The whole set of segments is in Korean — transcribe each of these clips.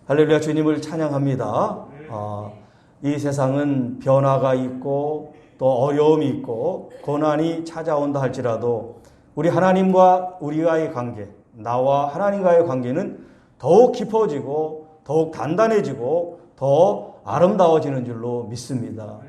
할렐루야, 주님을 찬양합니다. 이 세상은 변화가 있고 또 어려움이 있고 고난이 찾아온다 할지라도 우리 하나님과 우리와의 관계, 나와 하나님과의 관계는 더욱 깊어지고 더욱 단단해지고 더 아름다워지는 줄로 믿습니다.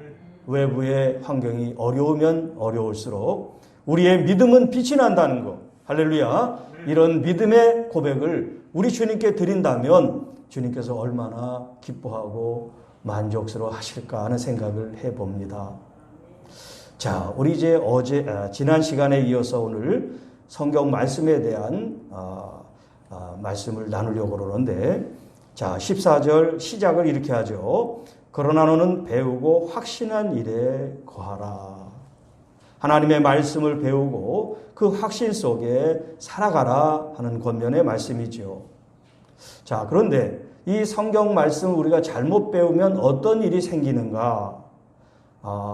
외부의 환경이 어려우면 어려울수록 우리의 믿음은 빛이 난다는 것. 할렐루야. 이런 믿음의 고백을 우리 주님께 드린다면 주님께서 얼마나 기뻐하고 만족스러워 하실까 하는 생각을 해봅니다. 자, 우리 이제 지난 시간에 이어서 오늘 성경 말씀에 대한 말씀을 나누려고 그러는데, 자, 14절 시작을 이렇게 하죠. 그러나 너는 배우고 확신한 일에 거하라. 하나님의 말씀을 배우고 그 확신 속에 살아가라 하는 권면의 말씀이죠. 자, 그런데 이 성경 말씀을 우리가 잘못 배우면 어떤 일이 생기는가?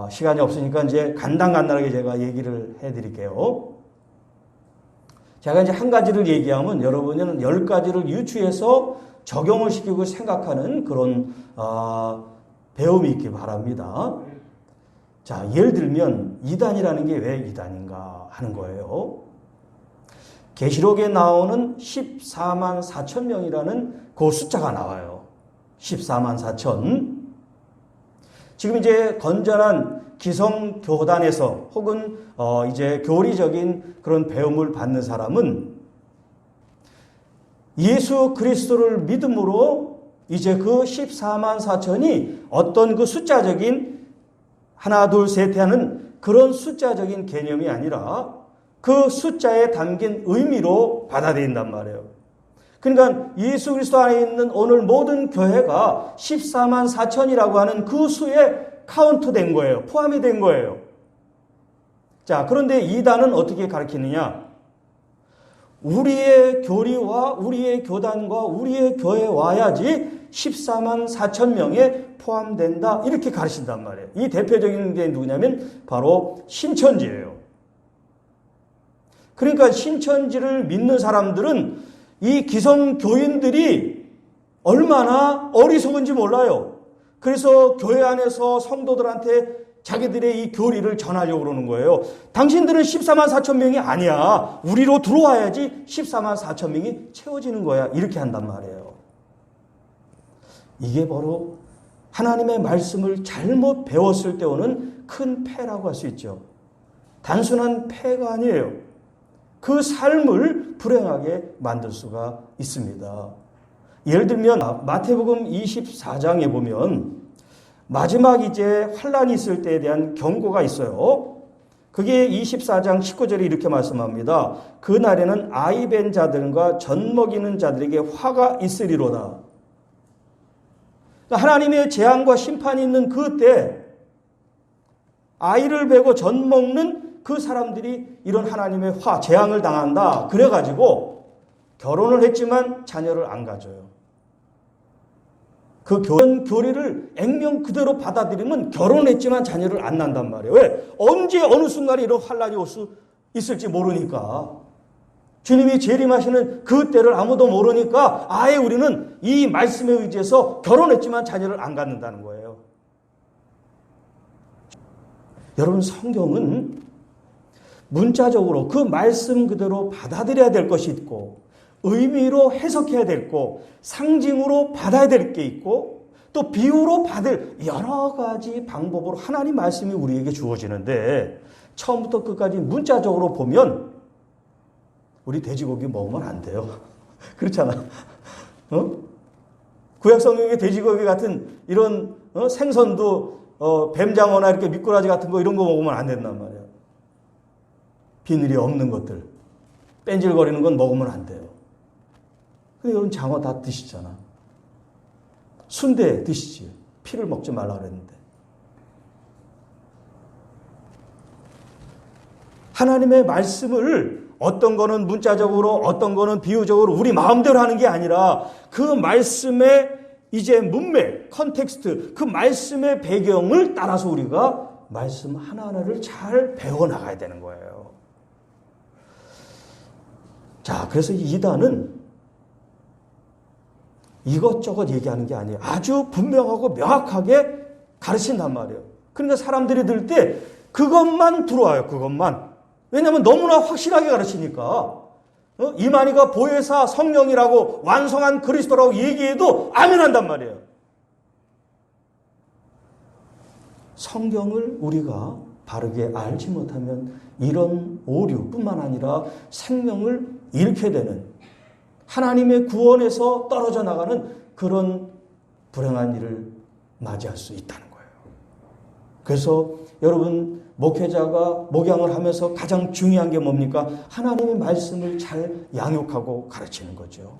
시간이 없으니까 이제 간단하게 제가 얘기를 해드릴게요. 제가 이제 한 가지를 얘기하면 여러분은 10가지를 유추해서 적용을 시키고 생각하는 그런 배움이 있기 바랍니다. 자, 예를 들면 이단이라는 게 왜 이단인가 하는 거예요. 계시록에 나오는 14만 4천 명이라는 그 숫자가 나와요. 14만 4천. 지금 이제 건전한 기성교단에서 혹은 이제 교리적인 그런 배움을 받는 사람은 예수 그리스도를 믿음으로 이제 그 14만 4천이 어떤 그 숫자적인 하나 둘 셋 하는 그런 숫자적인 개념이 아니라 그 숫자에 담긴 의미로 받아들인단 말이에요. 그러니까 예수 그리스도 안에 있는 오늘 모든 교회가 14만 4천이라고 하는 그 수에 카운트 된 거예요. 포함이 된 거예요. 자, 그런데 이단은 어떻게 가르치느냐? 우리의 교리와 우리의 교단과 우리의 교회에 와야지 14만 4천 명에 포함된다. 이렇게 가르친단 말이에요. 이 대표적인 게 누구냐면 바로 신천지예요. 그러니까 신천지를 믿는 사람들은 이 기성교인들이 얼마나 어리석은지 몰라요. 그래서 교회 안에서 성도들한테 자기들의 이 교리를 전하려고 그러는 거예요. 당신들은 14만 4천 명이 아니야. 우리로 들어와야지 14만 4천 명이 채워지는 거야. 이렇게 한단 말이에요. 이게 바로 하나님의 말씀을 잘못 배웠을 때 오는 큰 패라고 할 수 있죠. 단순한 패가 아니에요. 그 삶을 불행하게 만들 수가 있습니다. 예를 들면 마태복음 24장에 보면 마지막 이제 환란이 있을 때에 대한 경고가 있어요. 그게 24장 19절에 이렇게 말씀합니다. 그날에는 아이 벤 자들과 젖 먹이는 자들에게 화가 있으리로다. 하나님의 재앙과 심판이 있는 그때 아이를 베고 젖 먹는 그 사람들이 이런 하나님의 재앙을 당한다. 그래가지고 결혼을 했지만 자녀를 안 가져요. 그 교리를 액면 그대로 받아들이면 결혼했지만 자녀를 안 낳는단 말이에요. 왜? 언제 어느 순간에 이런 환란이 올 수 있을지 모르니까. 주님이 재림하시는 그 때를 아무도 모르니까 아예 우리는 이 말씀에 의지해서 결혼했지만 자녀를 안 갖는다는 거예요. 여러분, 성경은 문자적으로 그 말씀 그대로 받아들여야 될 것이 있고 의미로 해석해야 될 거, 상징으로 받아야 될 게 있고 또 비유로 받을 여러 가지 방법으로 하나님 말씀이 우리에게 주어지는데 처음부터 끝까지 문자적으로 보면 우리 돼지고기 먹으면 안 돼요. 그렇잖아. 구약 성경의 돼지고기 같은 이런 생선도 뱀장어나 이렇게 미꾸라지 같은 거 이런 거 먹으면 안 된단 말이야. 비늘이 없는 것들, 뺀질거리는 건 먹으면 안 돼요. 근데 여러분 장어 다 드시잖아. 순대 드시지. 피를 먹지 말라 그랬는데. 하나님의 말씀을 어떤 거는 문자적으로 어떤 거는 비유적으로 우리 마음대로 하는 게 아니라 그 말씀의 이제 문맥, 컨텍스트, 그 말씀의 배경을 따라서 우리가 말씀 하나하나를 잘 배워나가야 되는 거예요. 자, 그래서 이단은 이것저것 얘기하는 게 아니에요. 아주 분명하고 명확하게 가르친단 말이에요. 그러니까 사람들이 들 때 그것만 들어와요. 그것만. 왜냐하면 너무나 확실하게 가르치니까. 이만희가 보혜사 성령이라고 완성한 그리스도라고 얘기해도 아멘한단 말이에요. 성경을 우리가 바르게 알지 못하면 이런 오류뿐만 아니라 생명을 잃게 되는, 하나님의 구원에서 떨어져 나가는 그런 불행한 일을 맞이할 수 있다는 거예요. 그래서 여러분, 목회자가 목양을 하면서 가장 중요한 게 뭡니까? 하나님의 말씀을 잘 양육하고 가르치는 거죠.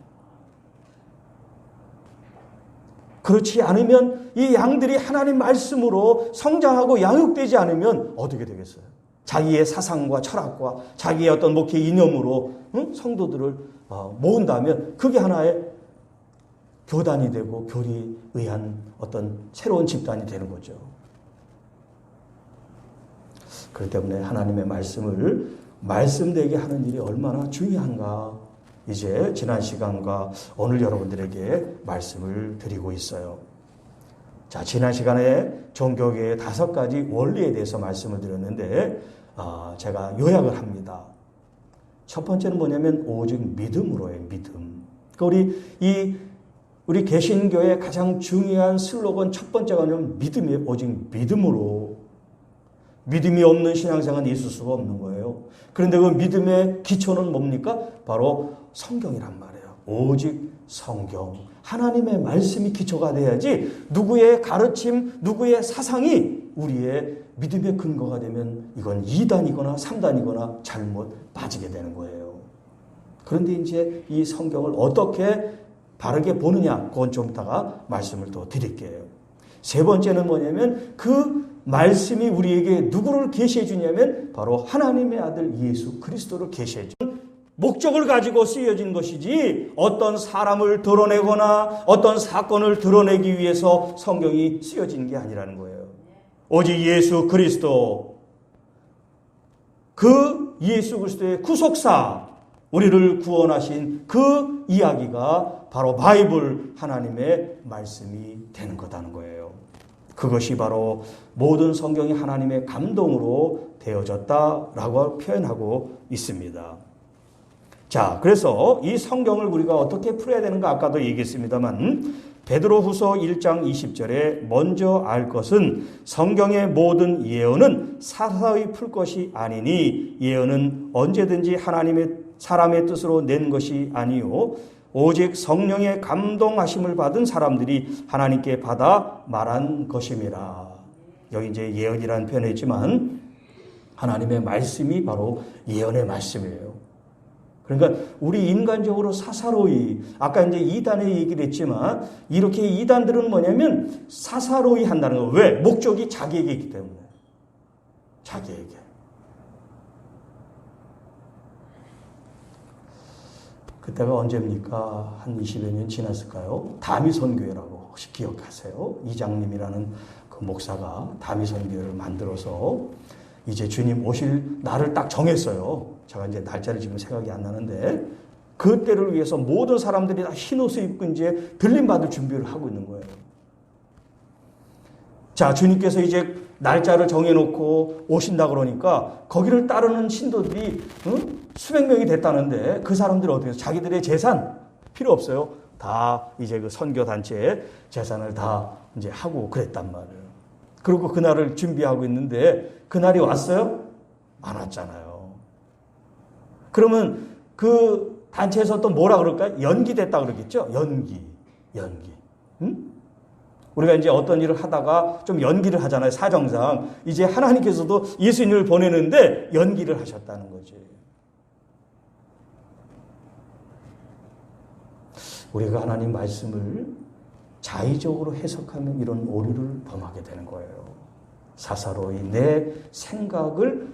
그렇지 않으면 이 양들이 하나님 말씀으로 성장하고 양육되지 않으면 어떻게 되겠어요? 자기의 사상과 철학과 자기의 어떤 목회 이념으로 성도들을 모은다면 그게 하나의 교단이 되고 교리에 의한 어떤 새로운 집단이 되는 거죠. 그렇기 때문에 하나님의 말씀을 말씀되게 하는 일이 얼마나 중요한가, 이제 지난 시간과 오늘 여러분들에게 말씀을 드리고 있어요. 자, 지난 시간에 종교계의 5가지 원리에 대해서 말씀을 드렸는데 제가 요약을 합니다. 첫 번째는 뭐냐면 오직 믿음으로의 믿음. 그러니까 우리 개신교의 가장 중요한 슬로건 첫 번째가 뭐냐면 믿음이에요. 오직 믿음으로. 믿음이 없는 신앙생활은 있을 수가 없는 거예요. 그런데 그 믿음의 기초는 뭡니까? 바로 성경이란 말이에요. 오직 성경. 하나님의 말씀이 기초가 돼야지 누구의 가르침, 누구의 사상이 우리의 믿음의 근거가 되면 이건 2단이거나 3단이거나 잘못 빠지게 되는 거예요. 그런데 이제 이 성경을 어떻게 바르게 보느냐, 그건 좀 이따가 말씀을 또 드릴게요. 세 번째는 뭐냐면 그 말씀이 우리에게 누구를 계시해 주냐면 바로 하나님의 아들 예수 그리스도를 계시해 준 목적을 가지고 쓰여진 것이지 어떤 사람을 드러내거나 어떤 사건을 드러내기 위해서 성경이 쓰여진 게 아니라는 거예요. 오직 예수 그리스도, 그 예수 그리스도의 구속사, 우리를 구원하신 그 이야기가 바로 바이블, 하나님의 말씀이 되는 거라는 거예요. 그것이 바로 모든 성경이 하나님의 감동으로 되어졌다라고 표현하고 있습니다. 자, 그래서 이 성경을 우리가 어떻게 풀어야 되는가 아까도 얘기했습니다만 베드로후서 1장 20절에 먼저 알 것은 성경의 모든 예언은 사사의 풀 것이 아니니 예언은 언제든지 하나님의 사람의 뜻으로 낸 것이 아니요 오직 성령의 감동하심을 받은 사람들이 하나님께 받아 말한 것임이라. 여기 이제 예언이라는 표현을 했지만 하나님의 말씀이 바로 예언의 말씀이에요. 그러니까 우리 인간적으로 사사로이, 아까 이제 이단의 얘기를 했지만 이렇게 이단들은 뭐냐면 사사로이 한다는 거예요. 왜? 목적이 자기에게 있기 때문에. 자기에게. 그때가 언제입니까? 한 20여 년 지났을까요? 다미선교회라고 혹시 기억하세요? 이장님이라는 그 목사가 다미선교회를 만들어서 이제 주님 오실 날을 딱 정했어요. 제가 이제 날짜를 지금 생각이 안 나는데 그때를 위해서 모든 사람들이 다 흰옷을 입고 이제 들림받을 준비를 하고 있는 거예요. 자, 주님께서 이제 날짜를 정해놓고 오신다 그러니까 거기를 따르는 신도들이 수백 명이 됐다는데 그 사람들이 어떻게 해서 자기들의 재산 필요 없어요. 다 이제 그 선교단체에 재산을 다 이제 하고 그랬단 말이에요. 그리고 그날을 준비하고 있는데 그날이 왔어요? 안 왔잖아요. 그러면 그 단체에서 또 뭐라 그럴까요? 연기됐다 그러겠죠? 연기. 응? 우리가 이제 어떤 일을 하다가 좀 연기를 하잖아요. 사정상. 이제 하나님께서도 예수님을 보내는데 연기를 하셨다는 거지. 우리가 하나님 말씀을 자의적으로 해석하면 이런 오류를 범하게 되는 거예요. 사사로이 내 생각을,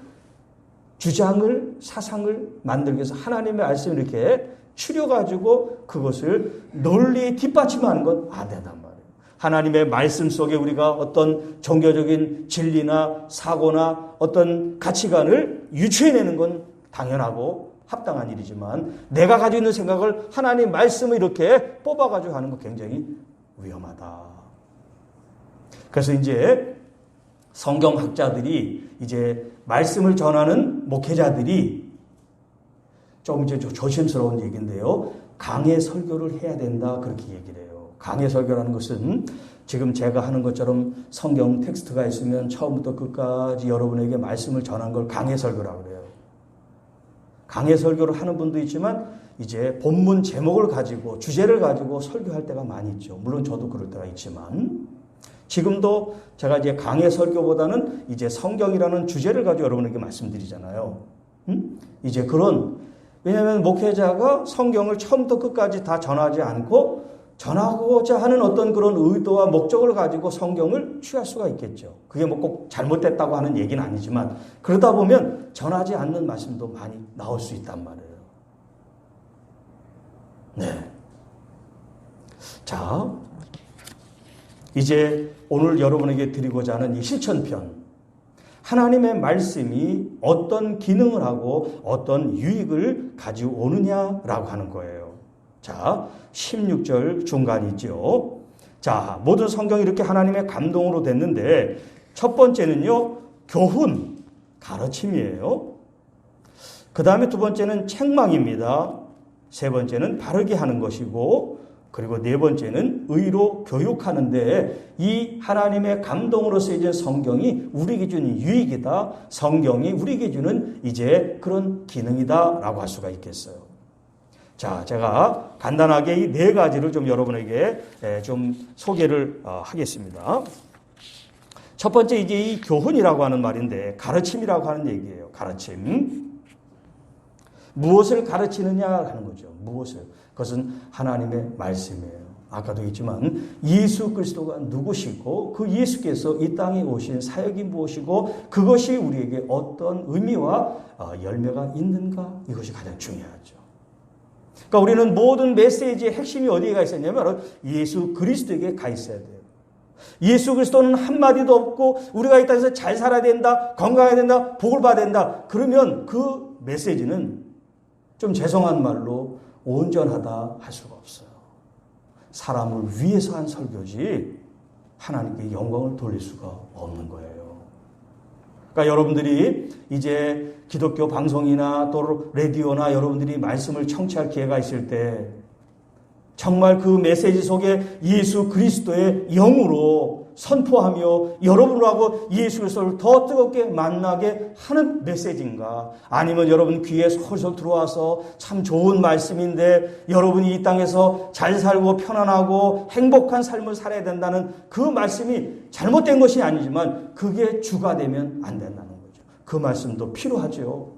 주장을, 사상을 만들기 위해서 하나님의 말씀을 이렇게 추려가지고 그것을 논리에 뒷받침하는 건 안 된단 말이에요. 하나님의 말씀 속에 우리가 어떤 종교적인 진리나 사고나 어떤 가치관을 유추해내는 건 당연하고 합당한 일이지만 내가 가지고 있는 생각을 하나님 말씀을 이렇게 뽑아가지고 하는 거 굉장히 위험하다. 그래서 이제 성경학자들이 이제 말씀을 전하는 목회자들이 좀 이제 조심스러운 얘기인데요. 강해 설교를 해야 된다. 그렇게 얘기를 해요. 강해 설교라는 것은 지금 제가 하는 것처럼 성경 텍스트가 있으면 처음부터 끝까지 여러분에게 말씀을 전한 걸 강해 설교라고 그래요. 강해 설교를 하는 분도 있지만 이제 본문 제목을 가지고 주제를 가지고 설교할 때가 많이 있죠. 물론 저도 그럴 때가 있지만 지금도 제가 이제 강해 설교보다는 이제 성경이라는 주제를 가지고 여러분에게 말씀드리잖아요. 이제 왜냐하면 목회자가 성경을 처음부터 끝까지 다 전하지 않고 전하고자 하는 어떤 그런 의도와 목적을 가지고 성경을 취할 수가 있겠죠. 그게 뭐 꼭 잘못됐다고 하는 얘기는 아니지만 그러다 보면 전하지 않는 말씀도 많이 나올 수 있단 말이에요. 네. 자, 이제 오늘 여러분에게 드리고자 하는 이 실천편. 하나님의 말씀이 어떤 기능을 하고 어떤 유익을 가지고 오느냐라고 하는 거예요. 자, 16절 중간이죠. 자, 모든 성경이 이렇게 하나님의 감동으로 됐는데 첫 번째는요, 교훈, 가르침이에요. 그 다음에 두 번째는 책망입니다. 세 번째는 바르게 하는 것이고 그리고 네 번째는 의로 교육하는데 이 하나님의 감동으로 쓰여진 성경이 우리 기준이 유익이다. 성경이 우리 기준은 이제 그런 기능이다라고 할 수가 있겠어요. 자, 제가 간단하게 이 네 가지를 좀 여러분에게 좀 소개를 하겠습니다. 첫 번째 이제 이 교훈이라고 하는 말인데 가르침이라고 하는 얘기예요. 가르침. 무엇을 가르치느냐 하는 거죠. 무엇을. 그것은 하나님의 말씀이에요. 아까도 했지만 예수 그리스도가 누구시고 그 예수께서 이 땅에 오신 사역이 무엇이고 그것이 우리에게 어떤 의미와 열매가 있는가 이것이 가장 중요하죠. 그러니까 우리는 모든 메시지의 핵심이 어디에 가 있었냐면 예수 그리스도에게 가 있어야 돼요. 예수 그리스도는 한마디도 없고 우리가 이 땅에서 잘 살아야 된다, 건강해야 된다, 복을 받아야 된다. 그러면 그 메시지는 좀 죄송한 말로 온전하다 할 수가 없어요. 사람을 위해서 한 설교지 하나님께 영광을 돌릴 수가 없는 거예요. 그러니까 여러분들이 이제 기독교 방송이나 또 라디오나 여러분들이 말씀을 청취할 기회가 있을 때 정말 그 메시지 속에 예수 그리스도의 영으로 선포하며 여러분하고 예수 그리스도를 더 뜨겁게 만나게 하는 메시지인가? 아니면 여러분 귀에 솔솔 들어와서 참 좋은 말씀인데 여러분이 이 땅에서 잘 살고 편안하고 행복한 삶을 살아야 된다는 그 말씀이 잘못된 것이 아니지만 그게 주가 되면 안 된다는 거죠. 그 말씀도 필요하죠.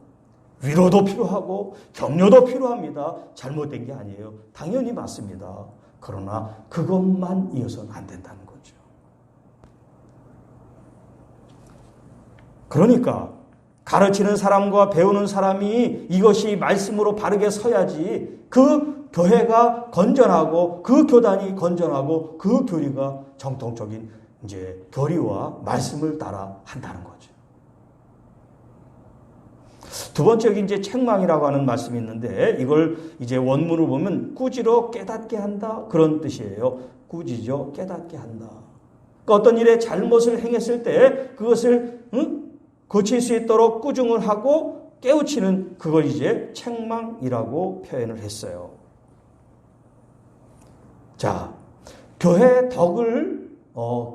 위로도 필요하고 격려도 필요합니다. 잘못된 게 아니에요. 당연히 맞습니다. 그러나 그것만 이어서는 안 된다는 거죠. 그러니까 가르치는 사람과 배우는 사람이 이것이 말씀으로 바르게 서야지 그 교회가 건전하고 그 교단이 건전하고 그 교리가 정통적인 이제 교리와 말씀을 따라 한다는 거죠. 두 번째 이제 책망이라고 하는 말씀이 있는데 이걸 이제 원문을 보면 꾸지러 깨닫게 한다 그런 뜻이에요. 꾸지죠 깨닫게 한다. 그러니까 어떤 일에 잘못을 행했을 때 그것을 고칠 수 있도록 꾸중을 하고 깨우치는 그걸 이제 책망이라고 표현을 했어요. 자, 교회 덕을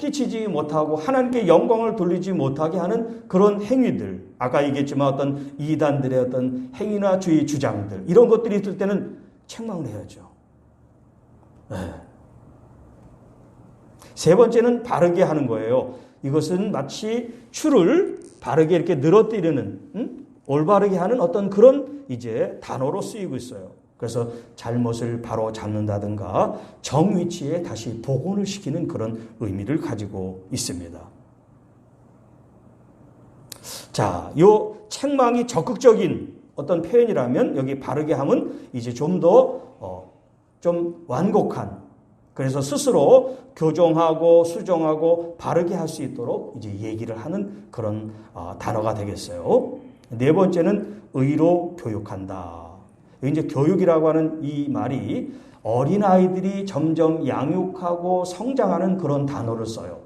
끼치지 못하고 하나님께 영광을 돌리지 못하게 하는 그런 행위들, 아까 얘기했지만 어떤 이단들의 어떤 행위나 주의 주장들 이런 것들이 있을 때는 책망을 해야죠. 네. 세 번째는 바르게 하는 거예요. 이것은 마치 추를 바르게 이렇게 늘어뜨리는 올바르게 하는 어떤 그런 이제 단어로 쓰이고 있어요. 그래서 잘못을 바로 잡는다든가 정위치에 다시 복원을 시키는 그런 의미를 가지고 있습니다. 자, 요 책망이 적극적인 어떤 표현이라면 여기 바르게 하면 이제 좀 더 좀 완곡한 그래서 스스로 교정하고 수정하고 바르게 할 수 있도록 이제 얘기를 하는 그런 단어가 되겠어요. 네 번째는 의로 교육한다. 이제 교육이라고 하는 이 말이 어린아이들이 점점 양육하고 성장하는 그런 단어를 써요.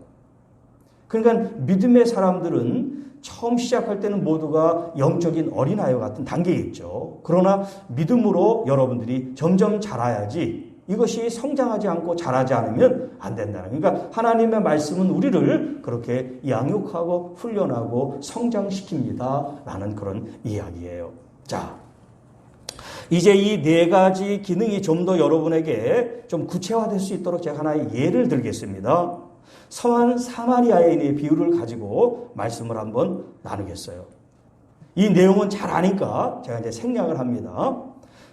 그러니까 믿음의 사람들은 처음 시작할 때는 모두가 영적인 어린아이와 같은 단계에 있죠. 그러나 믿음으로 여러분들이 점점 자라야지, 이것이 성장하지 않고 자라지 않으면 안 된다는. 그러니까 하나님의 말씀은 우리를 그렇게 양육하고 훈련하고 성장시킵니다 라는 그런 이야기예요. 자, 이제 이 네 가지 기능이 좀 더 여러분에게 좀 구체화될 수 있도록 제가 하나의 예를 들겠습니다. 선한 사마리아인의 비유를 가지고 말씀을 한번 나누겠어요. 이 내용은 잘 아니까 제가 이제 생략을 합니다.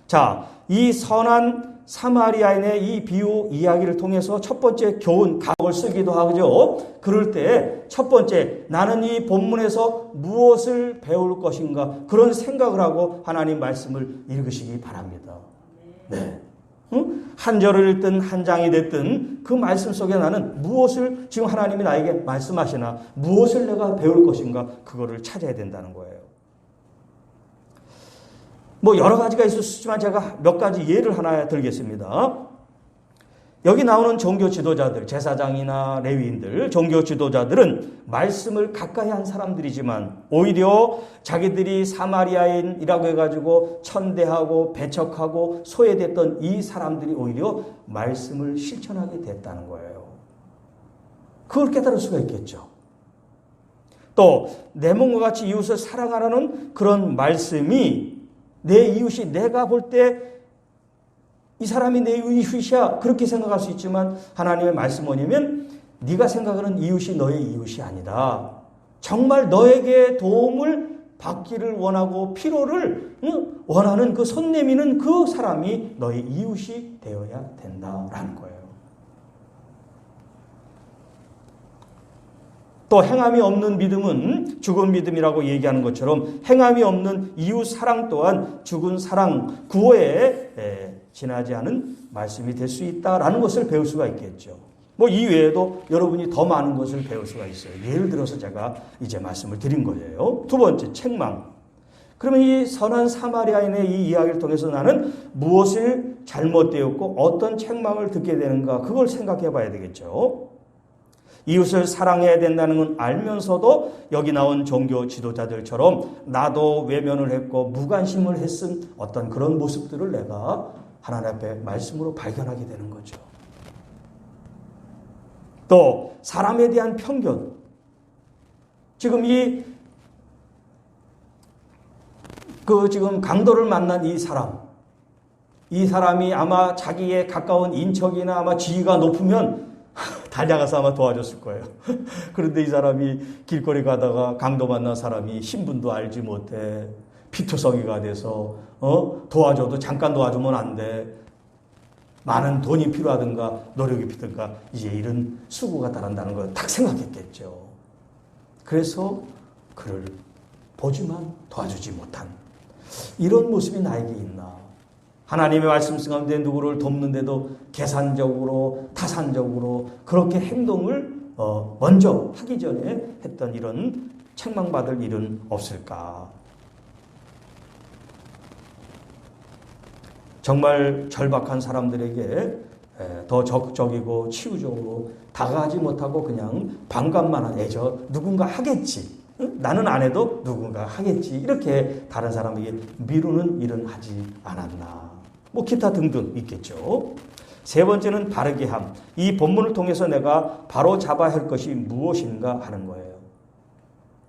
자, 이 선한 사마리아인의 이 비유 이야기를 통해서 첫 번째 교훈, 각을 쓰기도 하죠. 그럴 때 첫 번째, 나는 이 본문에서 무엇을 배울 것인가, 그런 생각을 하고 하나님 말씀을 읽으시기 바랍니다. 네. 한 절을 읽든 한 장이 됐든 그 말씀 속에 나는 무엇을 지금 하나님이 나에게 말씀하시나, 무엇을 내가 배울 것인가, 그거를 찾아야 된다는 거예요. 뭐 여러 가지가 있을 수 있지만 제가 몇 가지 예를 하나 들겠습니다. 여기 나오는 종교 지도자들, 제사장이나 레위인들, 종교 지도자들은 말씀을 가까이 한 사람들이지만 오히려 자기들이 사마리아인이라고 해가지고 천대하고 배척하고 소외됐던 이 사람들이 오히려 말씀을 실천하게 됐다는 거예요. 그걸 깨달을 수가 있겠죠. 또 내 몸과 같이 이웃을 사랑하라는 그런 말씀이 내 이웃이 내가 볼 때 이 사람이 내 이웃이야 그렇게 생각할 수 있지만 하나님의 말씀 뭐냐면 네가 생각하는 이웃이 너의 이웃이 아니다. 정말 너에게 도움을 받기를 원하고 필요를 원하는 그 손 내미는 그 사람이 너의 이웃이 되어야 된다라는 거예요. 또 행함이 없는 믿음은 죽은 믿음이라고 얘기하는 것처럼 행함이 없는 이웃 사랑 또한 죽은 사랑, 구호에 지나지 않은 말씀이 될 수 있다라는 것을 배울 수가 있겠죠. 뭐 이 외에도 여러분이 더 많은 것을 배울 수가 있어요. 예를 들어서 제가 이제 말씀을 드린 거예요. 두 번째, 책망. 그러면 이 선한 사마리아인의 이 이야기를 통해서 나는 무엇을 잘못되었고 어떤 책망을 듣게 되는가, 그걸 생각해 봐야 되겠죠. 이웃을 사랑해야 된다는 건 알면서도 여기 나온 종교 지도자들처럼 나도 외면을 했고 무관심을 했은 어떤 그런 모습들을 내가 하나님 앞에 말씀으로 발견하게 되는 거죠. 또 사람에 대한 편견. 지금 지금 강도를 만난 이 사람이 아마 자기의 가까운 인척이나 아마 지위가 높으면 달려가서 아마 도와줬을 거예요. 그런데 이 사람이 길거리 가다가 강도 만난 사람이 신분도 알지 못해 피투성이가 돼서 도와줘도 잠깐 도와주면 안 돼. 많은 돈이 필요하든가 노력이 필요하든가 이제 이런 수고가 따른다는 걸 딱 생각했겠죠. 그래서 그를 보지만 도와주지 못한 이런 모습이 나에게 있나. 하나님의 말씀 가운데 누구를 돕는데도 계산적으로 타산적으로 그렇게 행동을 먼저 하기 전에 했던 이런 책망받을 일은 없을까. 정말 절박한 사람들에게 더 적극적이고 치유적으로 다가가지 못하고 그냥 반감만 하는 누군가 하겠지. 나는 안 해도 누군가 하겠지. 이렇게 다른 사람에게 미루는 일은 하지 않았나. 뭐 기타 등등 있겠죠. 세 번째는 바르게 함. 이 본문을 통해서 내가 바로 잡아야 할 것이 무엇인가 하는 거예요.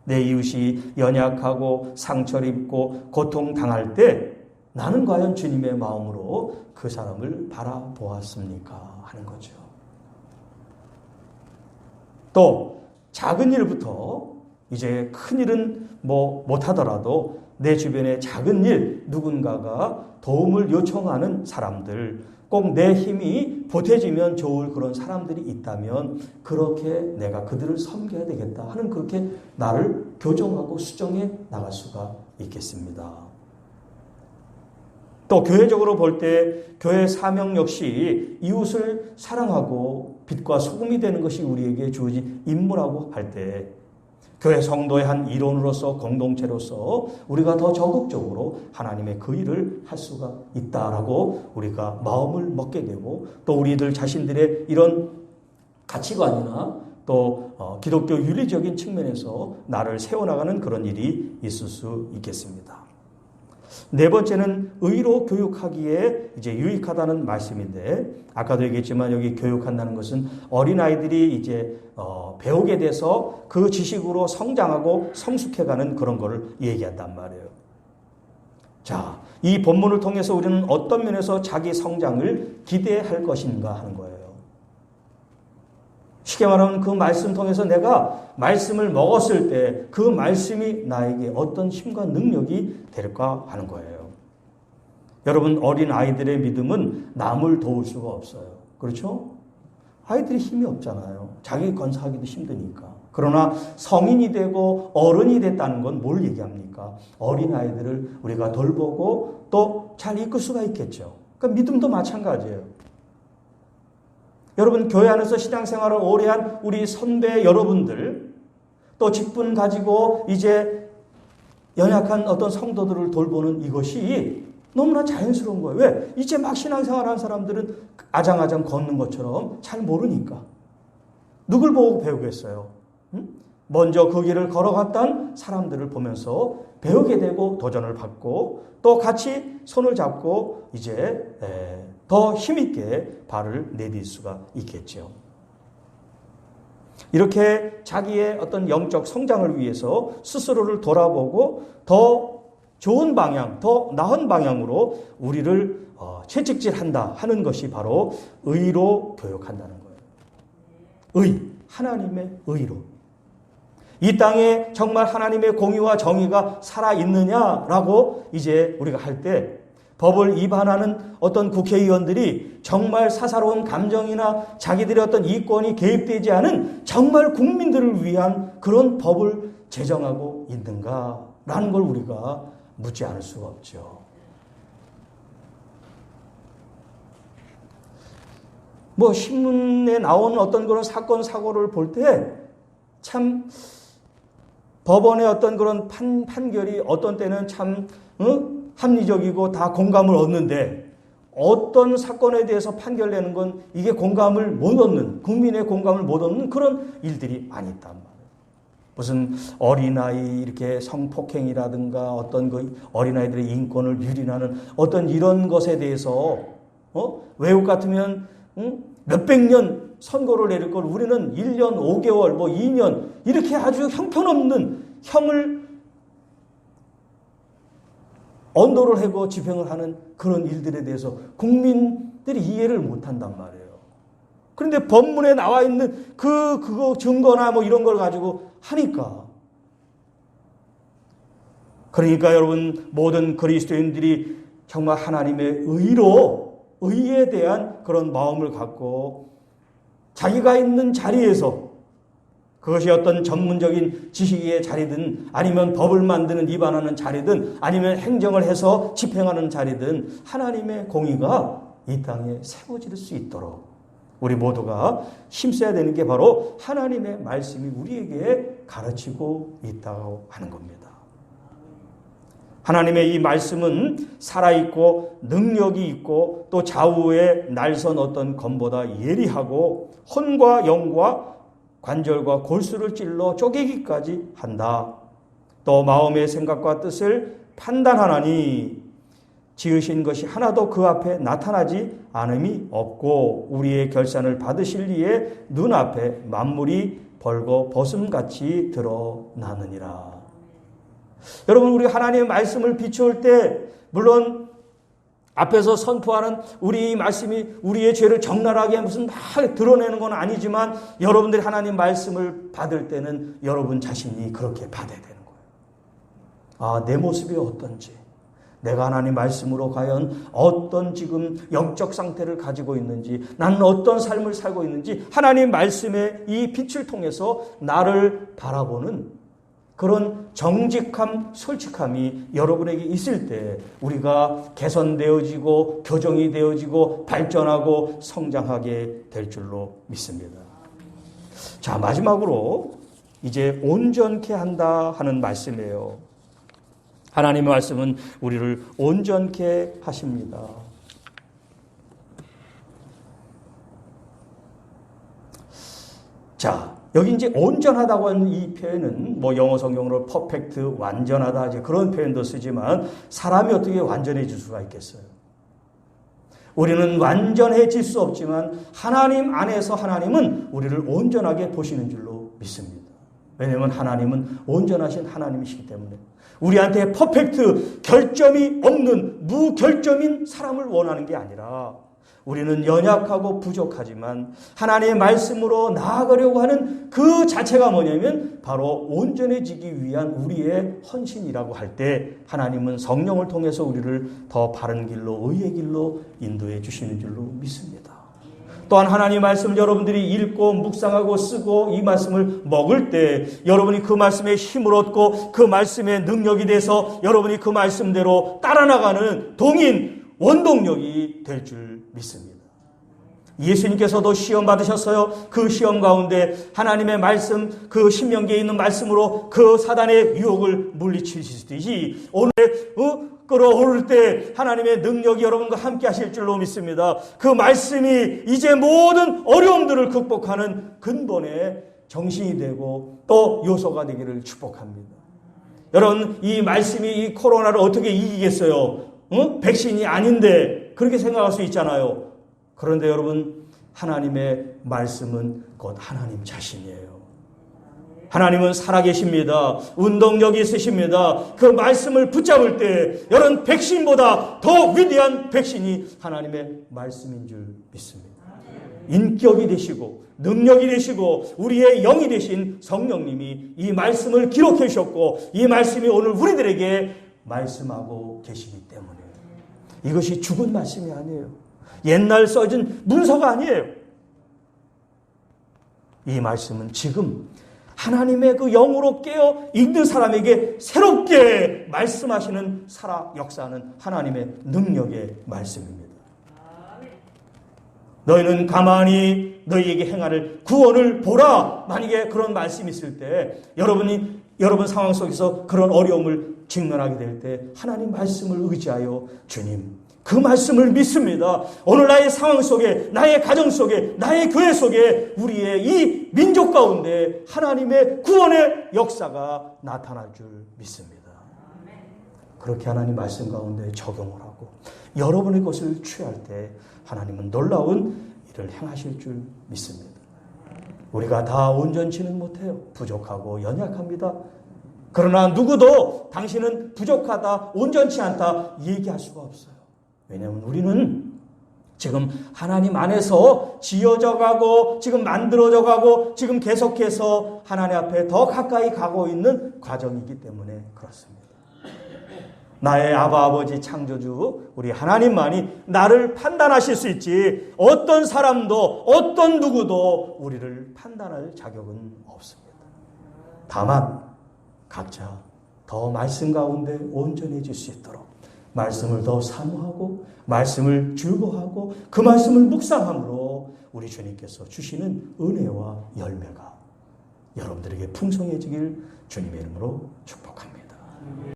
내 이웃이 연약하고 상처를 입고 고통당할 때 나는 과연 주님의 마음으로 그 사람을 바라보았습니까? 하는 거죠. 또 작은 일부터 이제 큰 일은 뭐 못하더라도 내 주변의 작은 일, 누군가가 도움을 요청하는 사람들, 꼭 내 힘이 보태지면 좋을 그런 사람들이 있다면 그렇게 내가 그들을 섬겨야 되겠다 하는, 그렇게 나를 교정하고 수정해 나갈 수가 있겠습니다. 또 교회적으로 볼 때 교회 사명 역시 이웃을 사랑하고 빛과 소금이 되는 것이 우리에게 주어진 임무라고 할 때 교회 성도의 한 일원으로서 공동체로서 우리가 더 적극적으로 하나님의 그 일을 할 수가 있다라고 우리가 마음을 먹게 되고 또 우리들 자신들의 이런 가치관이나 또 기독교 윤리적인 측면에서 나를 세워나가는 그런 일이 있을 수 있겠습니다. 네 번째는 의로 교육하기에 이제 유익하다는 말씀인데 아까도 얘기했지만 여기 교육한다는 것은 어린아이들이 이제 배우게 돼서 그 지식으로 성장하고 성숙해가는 그런 거를 얘기한단 말이에요. 자, 이 본문을 통해서 우리는 어떤 면에서 자기 성장을 기대할 것인가 하는 거예요. 쉽게 말하면 그 말씀 통해서 내가 말씀을 먹었을 때 그 말씀이 나에게 어떤 힘과 능력이 될까 하는 거예요. 여러분, 어린 아이들의 믿음은 남을 도울 수가 없어요. 그렇죠? 아이들이 힘이 없잖아요. 자기 건사하기도 힘드니까. 그러나 성인이 되고 어른이 됐다는 건 뭘 얘기합니까? 어린 아이들을 우리가 돌보고 또 잘 이끌 수가 있겠죠. 그러니까 믿음도 마찬가지예요. 여러분, 교회 안에서 신앙생활을 오래 한 우리 선배 여러분들, 또 직분 가지고 이제 연약한 어떤 성도들을 돌보는 이것이 너무나 자연스러운 거예요. 왜? 이제 막 신앙생활 하는 사람들은 아장아장 걷는 것처럼 잘 모르니까. 누굴 보고 배우겠어요? 먼저 그 길을 걸어갔던 사람들을 보면서 배우게 되고 도전을 받고 또 같이 손을 잡고 이제 더 힘있게 발을 내딜 수가 있겠죠. 이렇게 자기의 어떤 영적 성장을 위해서 스스로를 돌아보고 더 좋은 방향, 더 나은 방향으로 우리를 채찍질한다 하는 것이 바로 의로 교육한다는 거예요. 하나님의 의로. 이 땅에 정말 하나님의 공의와 정의가 살아있느냐라고 이제 우리가 할 때 법을 위반하는 어떤 국회의원들이 정말 사사로운 감정이나 자기들의 어떤 이권이 개입되지 않은 정말 국민들을 위한 그런 법을 제정하고 있는가라는 걸 우리가 묻지 않을 수가 없죠. 신문에 나온 어떤 그런 사건, 사고를 볼 때 참 법원의 어떤 그런 판결이 어떤 때는 참 합리적이고 다 공감을 얻는데 어떤 사건에 대해서 판결 내는 건 이게 공감을 못 얻는, 국민의 공감을 못 얻는 그런 일들이 많이 있단 말이에요. 무슨 어린아이 이렇게 성폭행이라든가 어떤 그 어린아이들의 인권을 유린하는 어떤 이런 것에 대해서 외국 같으면 몇백 년 선고를 내릴 걸 우리는 1년 5개월 2년 이렇게 아주 형편없는 형을 언도를 하고 집행을 하는 그런 일들에 대해서 국민들이 이해를 못한단 말이에요. 그런데 법문에 나와 있는 그거 증거나 이런 걸 가지고 하니까. 그러니까 여러분, 모든 그리스도인들이 정말 하나님의 의에 대한 그런 마음을 갖고 자기가 있는 자리에서 그것이 어떤 전문적인 지식의 자리든 아니면 법을 만드는 위반하는 자리든 아니면 행정을 해서 집행하는 자리든 하나님의 공의가 이 땅에 세워질 수 있도록 우리 모두가 힘써야 되는 게 바로 하나님의 말씀이 우리에게 가르치고 있다고 하는 겁니다. 하나님의 이 말씀은 살아있고 능력이 있고 또 좌우에 날선 어떤 검보다 예리하고 혼과 영과 관절과 골수를 찔러 쪼개기까지 한다. 또 마음의 생각과 뜻을 판단하나니 지으신 것이 하나도 그 앞에 나타나지 않음이 없고 우리의 결산을 받으실 이에 눈앞에 만물이 벌거 벗음같이 드러나느니라. 여러분, 우리 하나님의 말씀을 비추을 때 물론 앞에서 선포하는 우리 말씀이 우리의 죄를 적나라하게 무슨 막 드러내는 건 아니지만 여러분들이 하나님 말씀을 받을 때는 여러분 자신이 그렇게 받아야 되는 거예요. 내 모습이 어떤지, 내가 하나님 말씀으로 과연 어떤 지금 영적 상태를 가지고 있는지, 나는 어떤 삶을 살고 있는지 하나님 말씀의 이 빛을 통해서 나를 바라보는 그런 정직함, 솔직함이 여러분에게 있을 때 우리가 개선되어지고 교정이 되어지고 발전하고 성장하게 될 줄로 믿습니다. 자, 마지막으로 이제 온전케 한다 하는 말씀이에요. 하나님의 말씀은 우리를 온전케 하십니다. 자, 여기 이제 온전하다고 하는 이 표현은 뭐 영어 성경으로 퍼펙트, 완전하다 이제 그런 표현도 쓰지만 사람이 어떻게 완전해질 수가 있겠어요? 우리는 완전해질 수 없지만 하나님 안에서 하나님은 우리를 온전하게 보시는 줄로 믿습니다. 왜냐하면 하나님은 온전하신 하나님이시기 때문에 우리한테 퍼펙트, 결점이 없는 무결점인 사람을 원하는 게 아니라 우리는 연약하고 부족하지만 하나님의 말씀으로 나아가려고 하는 그 자체가 뭐냐면 바로 온전해지기 위한 우리의 헌신이라고 할 때 하나님은 성령을 통해서 우리를 더 바른 길로, 의의 길로 인도해 주시는 줄로 믿습니다. 또한 하나님의 말씀을 여러분들이 읽고 묵상하고 쓰고 이 말씀을 먹을 때 여러분이 그 말씀에 힘을 얻고 그 말씀의 능력이 돼서 여러분이 그 말씀대로 따라 나가는 동인, 원동력이 될 줄 믿습니다. 예수님께서도 시험 받으셨어요. 그 시험 가운데 하나님의 말씀, 그 신명기에 있는 말씀으로 그 사단의 유혹을 물리치시듯이 오늘 끌어오를 때 하나님의 능력이 여러분과 함께 하실 줄로 믿습니다. 그 말씀이 이제 모든 어려움들을 극복하는 근본의 정신이 되고 또 요소가 되기를 축복합니다. 여러분, 이 말씀이 이 코로나를 어떻게 이기겠어요? 백신이 아닌데 그렇게 생각할 수 있잖아요. 그런데 여러분, 하나님의 말씀은 곧 하나님 자신이에요. 하나님은 살아계십니다. 운동력이 있으십니다. 그 말씀을 붙잡을 때 여러분, 백신보다 더 위대한 백신이 하나님의 말씀인 줄 믿습니다. 인격이 되시고 능력이 되시고 우리의 영이 되신 성령님이 이 말씀을 기록해 주셨고 이 말씀이 오늘 우리들에게 말씀하고 계시기 때문에 이것이 죽은 말씀이 아니에요. 옛날 써진 문서가 아니에요. 이 말씀은 지금 하나님의 그 영으로 깨어 있는 사람에게 새롭게 말씀하시는 살아 역사하는 하나님의 능력의 말씀입니다. 너희는 가만히 너희에게 행하는 구원을 보라. 만약에 그런 말씀이 있을 때 여러분 상황 속에서 그런 어려움을 직면하게 될 때 하나님 말씀을 의지하여 주님 그 말씀을 믿습니다. 오늘 나의 상황 속에, 나의 가정 속에, 나의 교회 속에 우리의 이 민족 가운데 하나님의 구원의 역사가 나타날 줄 믿습니다. 그렇게 하나님 말씀 가운데 적용을 하고 여러분의 것을 취할 때 하나님은 놀라운 일을 행하실 줄 믿습니다. 우리가 다 온전치는 못해요. 부족하고 연약합니다. 그러나 누구도 당신은 부족하다, 온전치 않다 얘기할 수가 없어요. 왜냐하면 우리는 지금 하나님 안에서 지어져 가고 지금 만들어져 가고 지금 계속해서 하나님 앞에 더 가까이 가고 있는 과정이기 때문에 그렇습니다. 나의 아버지 창조주 우리 하나님만이 나를 판단하실 수 있지 어떤 사람도 어떤 누구도 우리를 판단할 자격은 없습니다. 다만 각자 더 말씀 가운데 온전해질 수 있도록 말씀을 더 사모하고 말씀을 즐거워하고 그 말씀을 묵상함으로 우리 주님께서 주시는 은혜와 열매가 여러분들에게 풍성해지길 주님의 이름으로 축복합니다.